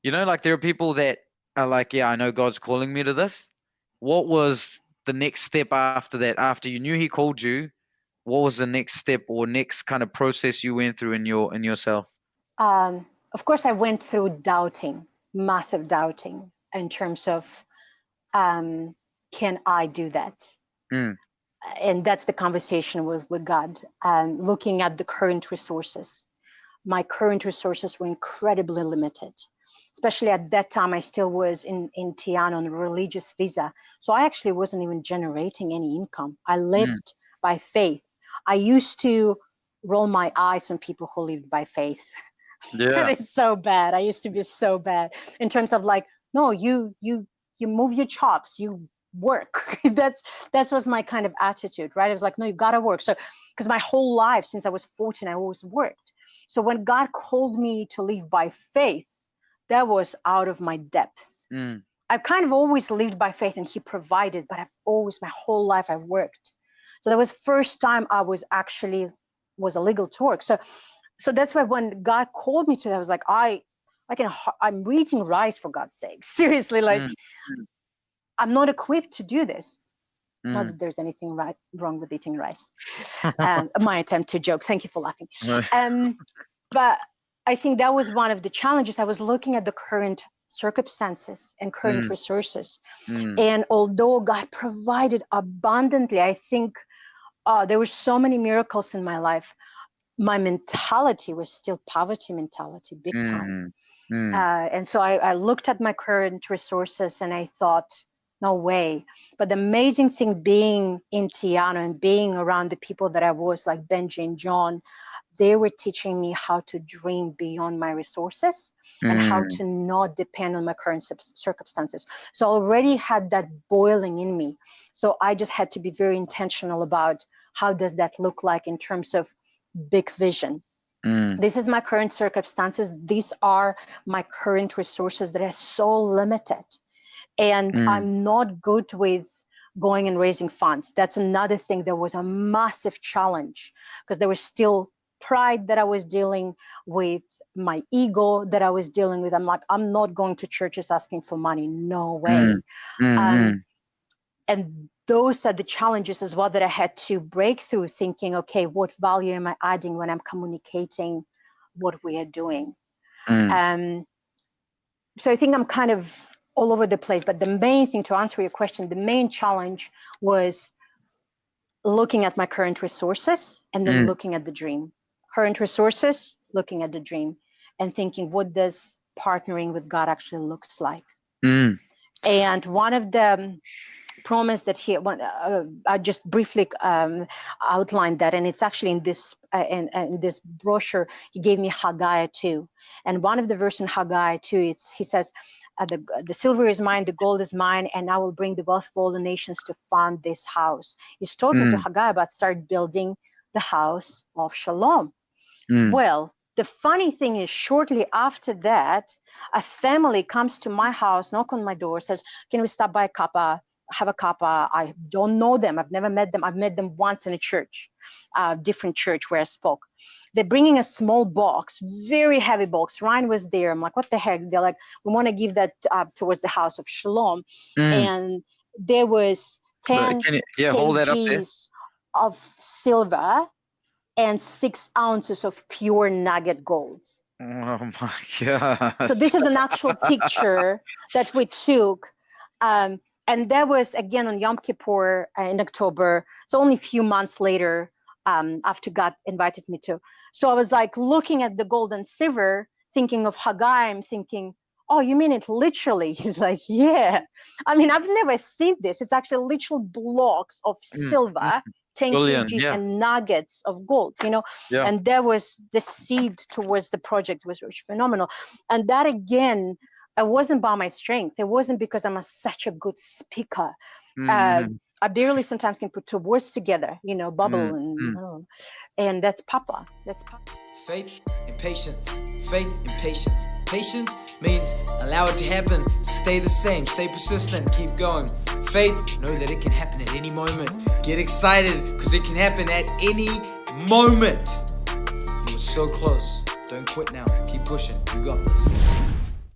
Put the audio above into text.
Like there are people that are like, yeah, I know God's calling me to this. What was the next step after that? After you knew he called you, what was the next step or next kind of process you went through in yourself? Of course, I went through doubting, massive doubting in terms of, can I do that? Mm, And that's the conversation with God, looking at the current resources. My current resources were incredibly limited, especially at that time. I still was in Tiana on a religious visa. So I actually wasn't even generating any income. I lived by faith. I used to roll my eyes on people who lived by faith. That yeah. is so bad. I used to be so bad in terms of like, no, you move your chops, you work. That was my kind of attitude, right? I was like, no, you gotta work. So because my whole life since I was 14, I always worked. So when God called me to live by faith, that was out of my depth. I've kind of always lived by faith and he provided, but I've always, my whole life I worked. So that was first time I was illegal to work. So that's why when God called me to that, I was like, I'm eating rice, for God's sake. Seriously, like I'm not equipped to do this. Not that there's anything wrong with eating rice. My attempt to joke. Thank you for laughing. But I think that was one of the challenges. I was looking at the current circumstances and current resources. And although God provided abundantly, I think there were so many miracles in my life. My mentality was still poverty mentality, big time. And so I looked at my current resources and I thought, no way. But the amazing thing being in Tiana and being around the people that I was, like Benji and John, they were teaching me how to dream beyond my resources and how to not depend on my current circumstances. So I already had that boiling in me. So I just had to be very intentional about how does that look like in terms of big vision. This is my current circumstances. These are my current resources that are so limited. And I'm not good with going and raising funds. That's another thing that was a massive challenge because there was still pride that I was dealing with, my ego that I was dealing with. I'm like, I'm not going to churches asking for money. No way. And those are the challenges as well that I had to break through, thinking, okay, what value am I adding when I'm communicating what we are doing? So I think I'm kind of all over the place, but the main thing, to answer your question, the main challenge was looking at my current resources and then looking at the dream. Current resources, looking at the dream, and thinking, what does partnering with God actually looks like? And one of the promise that I just briefly outlined that, and it's actually in this in this brochure. He gave me Haggai 2, and one of the verse in Haggai 2, he says, the silver is mine, the gold is mine, and I will bring the wealth of all the nations to fund this house. He's talking to Haggai about start building the house of Shalom. Well, the funny thing is, shortly after that, a family comes to my house, knock on my door, says, can we stop by have a kappa? I don't know them. I've never met them. I've met them once in a church, different church where I spoke. They're bringing a small box, very heavy box. Ryan was there. I'm like, what the heck? They're like, we want to give that towards the house of Shalom. And there was 10 kgs of silver and 6 ounces of pure nugget gold. Oh my God. So this is an actual picture that we took. And that was, again, on Yom Kippur in October. It's only a few months later after God invited me to. So I was like looking at the gold and silver, thinking of Haggai. I'm thinking, oh, you mean it literally? He's like, yeah. I mean, I've never seen this. It's actually literal blocks of silver, 10 kgs and nuggets of gold, and that was the seed towards the project, which was phenomenal. And that, again, it wasn't by my strength. It wasn't because I'm such a good speaker. I barely sometimes can put two words together, bubble and that's Papa. That's Papa. Faith and patience. Faith and patience. Patience means allow it to happen. Stay the same. Stay persistent. Keep going. Faith, know that it can happen at any moment. Get excited because it can happen at any moment. You were so close. Don't quit now. Keep pushing. You got this.